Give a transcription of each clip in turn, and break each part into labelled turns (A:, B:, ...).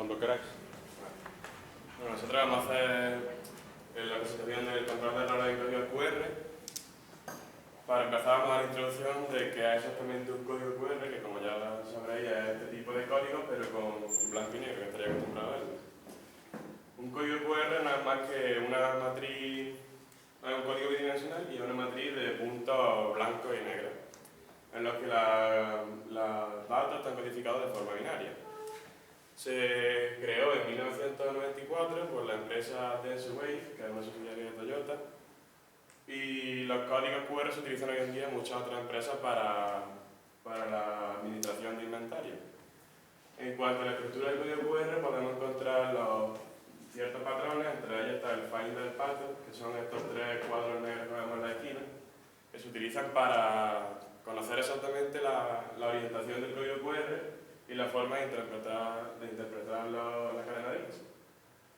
A: Cuando queráis.
B: Bueno, nosotros vamos a hacer la presentación del control de errores en código QR. Para empezar, vamos a dar la introducción de qué es exactamente un código QR, que como ya sabréis es este tipo de código, pero con blanco y negro, que estaría acostumbrado a verlo. Un código QR no es más que una matriz, es un código bidimensional y una matriz de puntos blancos y negros, en los que los datos están codificados de forma binaria. Se creó en 1994 por la empresa DenseWave, que es una subsidiaria de Toyota, y los códigos QR se utilizan hoy en día en muchas otras empresas para la administración de inventario. En cuanto a la estructura del código QR, podemos encontrar ciertos patrones, entre ellos está el Finder Pattern, que son estos tres cuadros negros que vemos en la esquina, que se utilizan para conocer exactamente la orientación del código QR y la forma de interpretar la cadena de bits.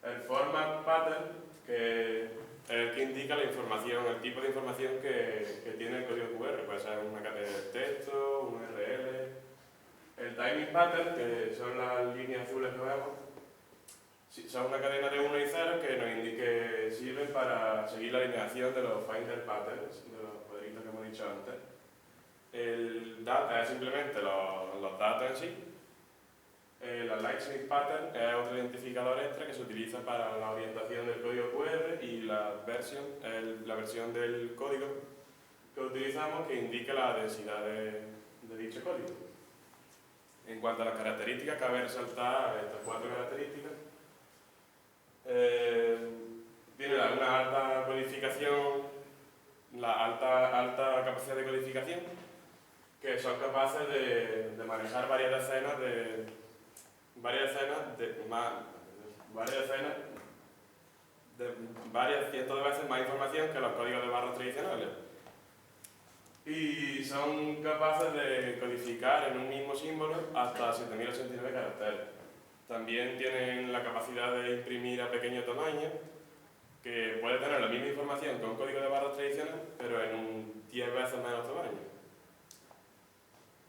B: El Format Pattern, que es el que indica la información, el tipo de información que tiene el código QR, puede ser una cadena de texto, un URL. El Timing Pattern, que son las líneas azules que vemos, son una cadena de 1 y 0 que sirven para seguir la alineación de los Finder Patterns, de los cuadritos que hemos dicho antes. El Data es simplemente los datos en sí. La Lightsmith Pattern es otro identificador extra que se utiliza para la orientación del código QR y la versión del código que utilizamos que indica la densidad de dicho código. En cuanto a las características, cabe resaltar estas 4 características. Tiene una alta codificación, la alta capacidad de codificación, que son capaces de manejar varias cientos de veces más información que los códigos de barras tradicionales. Y son capaces de codificar en un mismo símbolo hasta 7089 caracteres. También tienen la capacidad de imprimir a pequeño tamaño, que puede tener la misma información que un código de barras tradicional, pero en un 10 veces menos tamaño.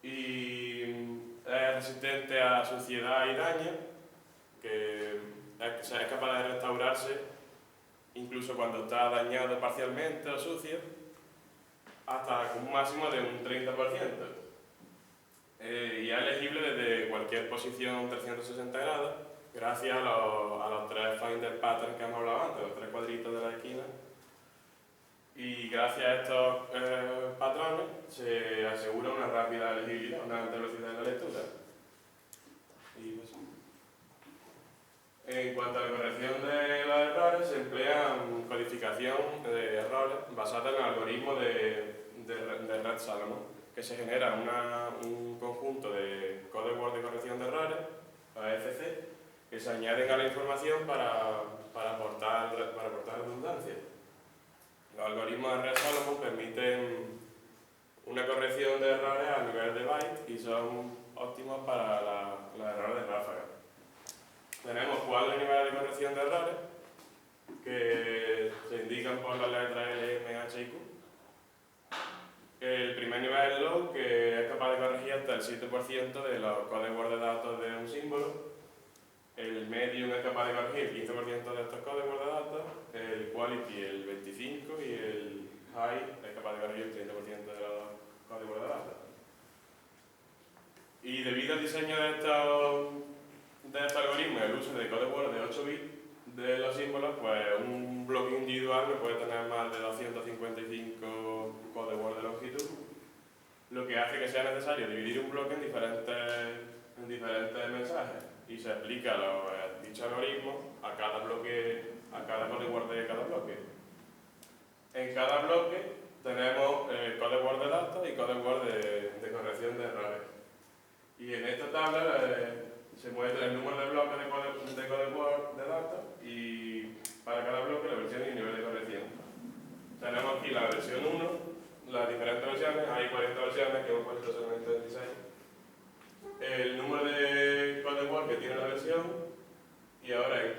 B: Y es resistente a suciedad y daño, que es capaz de restaurarse incluso cuando está dañado parcialmente o sucio, hasta un máximo de un 30%. Y es legible desde cualquier posición 360 grados, gracias a los 3 Finder Patterns que hemos hablado antes, los 3 cuadritos de la esquina. Y gracias a estos patrones se asegura una rápida legibilidad, una alta velocidad en la lectura. En cuanto a la corrección de los errores, se emplea codificación de errores basada en el algoritmo de Red Salomon, que se genera un conjunto de code word de corrección de errores, AFC, que se añaden a la información para aportar redundancia. Los algoritmos de Red Salomon permiten una corrección de errores a nivel de byte y son óptimos para los errores de ráfaga. Tenemos 4 niveles de corrección de errores que se indican por las letras L, M, H y Q. El primer nivel es low, que es capaz de corregir hasta el 7% de los códigos de datos de un símbolo. El medium es capaz de corregir el 15% de estos códigos de datos. El quality el 25% y el high es capaz de corregir el 30% de los códigos de datos. Y debido al diseño de este algoritmo y el uso de code word de 8 bits de los símbolos, pues un bloque individual no puede tener más de 255 code word de longitud, lo que hace que sea necesario dividir un bloque en diferentes mensajes y se aplica dicho algoritmo a cada code word de cada bloque. En cada bloque tenemos code word de datos y code word de corrección de errores. Y en esta tabla se muestra el número de bloques de code word de datos y para cada bloque la versión y el nivel de corrección. Tenemos aquí la versión 1, las diferentes versiones, hay 40 versiones que hemos puesto solamente 26. El número de code word que tiene la versión y ahora en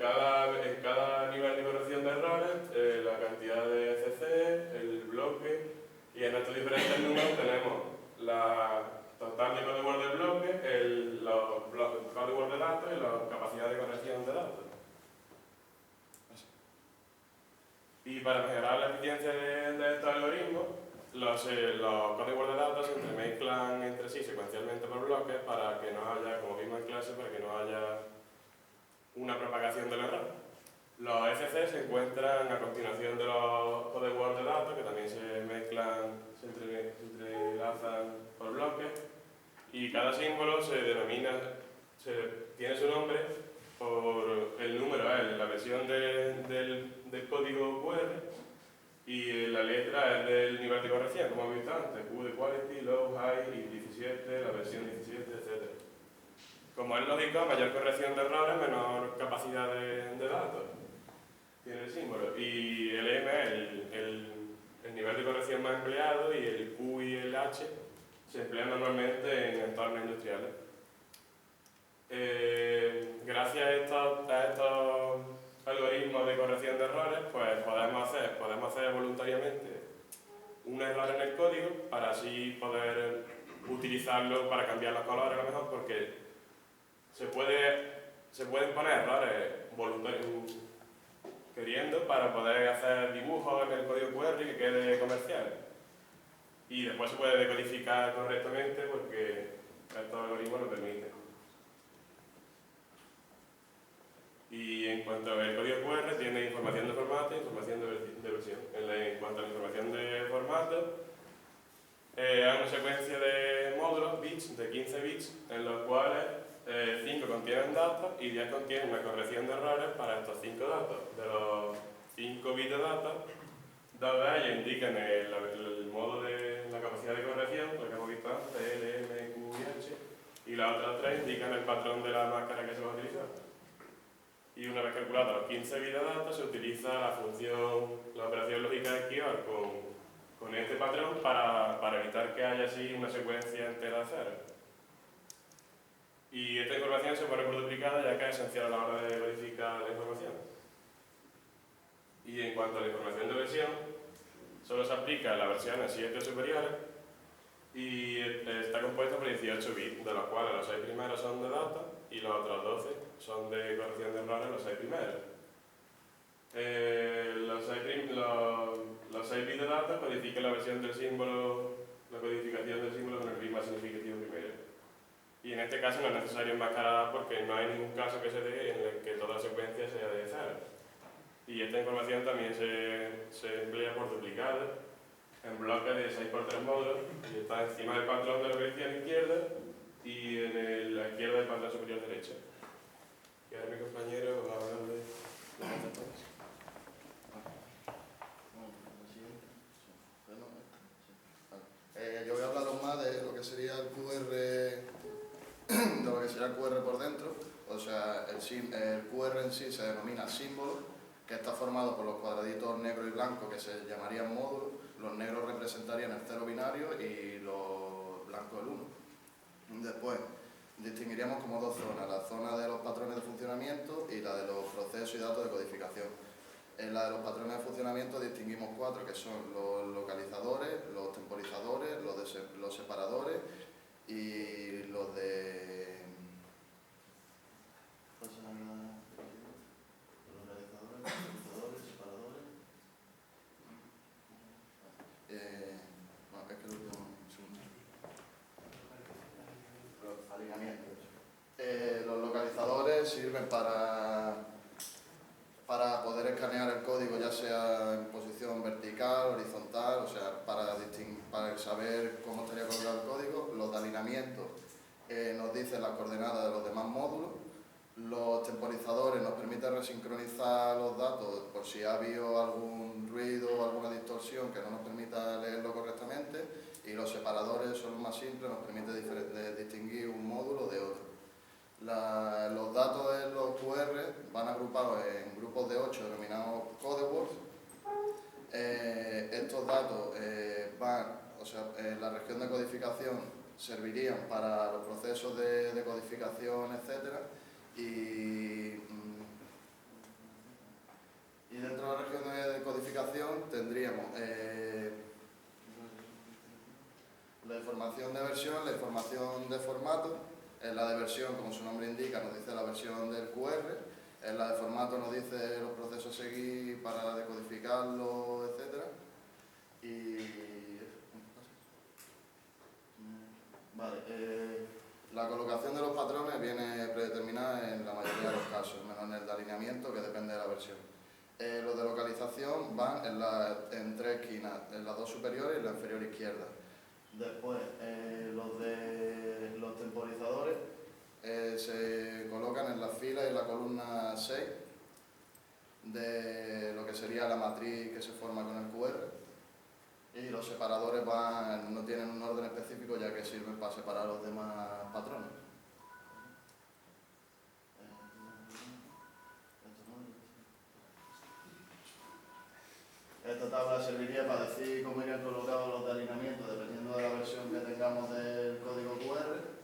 B: cada nivel de corrección de errores la cantidad de CC, el bloque y en estos diferentes números tenemos la total de code word del bloque, los code word de datos y la capacidad de corrección Y para mejorar la eficiencia de estos algoritmos, los códigos de datos se entremezclan entre sí secuencialmente por bloques para que no haya, como vimos en clase, para que no haya una propagación del error. Los FC se encuentran a continuación de los códigos de datos, que también se mezclan, se entrelazan por bloques, y cada símbolo se denomina, tiene su nombre por el número, la versión del código QR, y la letra es del nivel de corrección, como hemos visto antes, Q de quality, low, high, y 17, la versión 17, etc. Como es lógico, mayor corrección de errores, menor capacidad de datos tiene el símbolo. Y el M es el nivel de corrección más empleado, y el Q y el H se emplean normalmente en entornos industriales. Gracias a estos algoritmos de corrección de errores, pues podemos hacer voluntariamente un error en el código para así poder utilizarlo para cambiar los colores a lo mejor, porque se pueden poner errores voluntarios queriendo para poder hacer dibujos en el código QR que quede comercial. Y después se puede decodificar correctamente porque estos algoritmos lo permiten. Y en cuanto al código QR, tiene información de formato e información de versión. En cuanto a la información de formato, hay una secuencia de módulos, bits, de 15 bits, en los cuales 5 contienen datos y 10 contienen una corrección de errores para estos 5 datos. De los 5 bits de datos, 2 de ellos indican el modo de la capacidad de corrección, lo que hemos visto antes, L, M, Q y H, y las otras 3 indican el patrón de la máscara que se va a utilizar. Y una vez calculados los 15 bits de datos, se utiliza la operación lógica de esquivar con este patrón para evitar que haya así una secuencia entera de cero. Y esta información se puede multiplicada ya que es esencial a la hora de verificar la información. Y en cuanto a la información de versión, solo se aplica a las versiones 7 o superiores y está compuesto por 18 bits, de los cuales los 6 primeros son de datos y los otros 12 son de corrección de errores, los 6 primeros. Los 6 bits de datos codifican la versión del símbolo, la codificación del símbolo con el bit más significativo primero. Y en este caso no es necesario enmascarar porque no hay ningún caso que se dé en el que toda secuencia sea de cero. Y esta información también se emplea por duplicado en bloques de 6 por 3 módulos y está encima del patrón de la corrección izquierda y en la izquierda del patrón superior derecho. Y ahora mi compañero va a hablar de las aceptaciones.
A: Yo voy a hablaros más de lo que sería el QR, de lo que sería el QR por dentro. O sea, el QR en sí se denomina símbolo, que está formado por los cuadraditos negro y blanco que se llamarían módulos. Los negros representarían el 0 binario y los blancos el 1. Después distinguiríamos como dos zonas, la zona de los patrones de funcionamiento y la de los procesos y datos de codificación. En la de los patrones de funcionamiento distinguimos 4, que son los localizadores, los temporizadores, los separadores y los de... ¿Cuáles son los localizadores, temporizadores, separadores? Bueno, es que lo último... Los alineamientos. Los localizadores sirven para poder escanear el código, ya sea en posición vertical, horizontal, o sea, para saber cómo estaría colocado el código. Los de alineamiento nos dicen las coordenadas de los demás módulos. Los temporizadores nos permiten resincronizar los datos por si ha habido algún ruido o alguna distorsión que no nos permita leerlo correctamente. Y los separadores son los más simples, nos permite distinguir un módulo de otro. Los datos de los QR van agrupados en grupos de 8 denominados codewords. Estos datos en la región de codificación servirían para los procesos de codificación, etc. Y dentro de la región de codificación tendríamos la información de versión, la información de formato. La de versión, como su nombre indica, nos dice la versión del QR, En la de formato nos dice los procesos a seguir para decodificarlo, etc. Vale, la colocación de los patrones viene predeterminada en la mayoría de los casos, menos en el de alineamiento, que depende de la versión. Los de localización van en tres esquinas, en las dos superiores y la inferior izquierda. Después, los temporizadores se colocan en la fila y en la columna 6 de lo que sería la matriz que se forma con el QR, y los separadores no tienen un orden específico, ya que sirven para separar los demás patrones. Esta tabla serviría para decir cómo irían colocados los de alineamiento dependiendo de la versión que tengamos del código QR.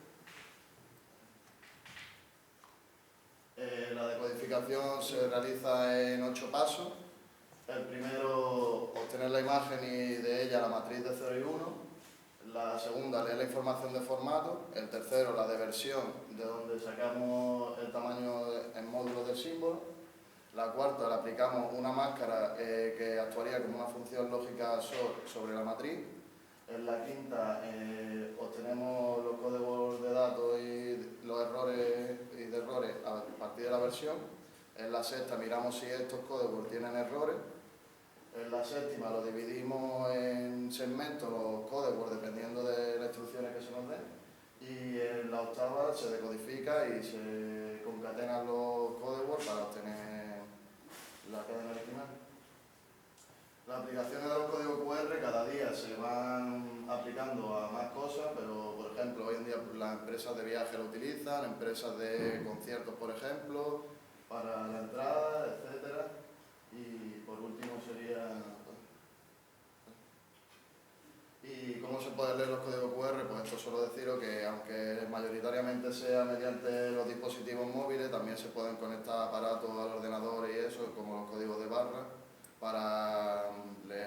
A: La decodificación se realiza en 8 pasos. El primero, obtener la imagen y de ella la matriz de 0 y 1. La segunda, leer la información de formato. El tercero, la de versión, de donde sacamos el tamaño en módulos del símbolo. La cuarta, le aplicamos una máscara que actuaría como una función lógica SOR sobre la matriz. En la quinta, obtenemos los códigos de datos y los errores y de errores a partir de la versión. En la sexta, miramos si estos códigos tienen errores. En la séptima, lo dividimos en segmentos, los códigos, dependiendo de las instrucciones que se nos den. Y en la octava, se decodifica y se concatenan los códigos para obtener la cadena original. Las aplicaciones de los códigos QR cada día se van aplicando a más cosas, pero por ejemplo hoy en día las empresas de viaje lo utilizan, empresas de conciertos por ejemplo, para la entrada, etc. Y por último sería... ¿Y cómo se pueden leer los códigos QR? Pues esto solo deciros que aunque mayoritariamente sea mediante los dispositivos móviles, también se pueden conectar aparatos al ordenador y eso, como los códigos de barra, para leer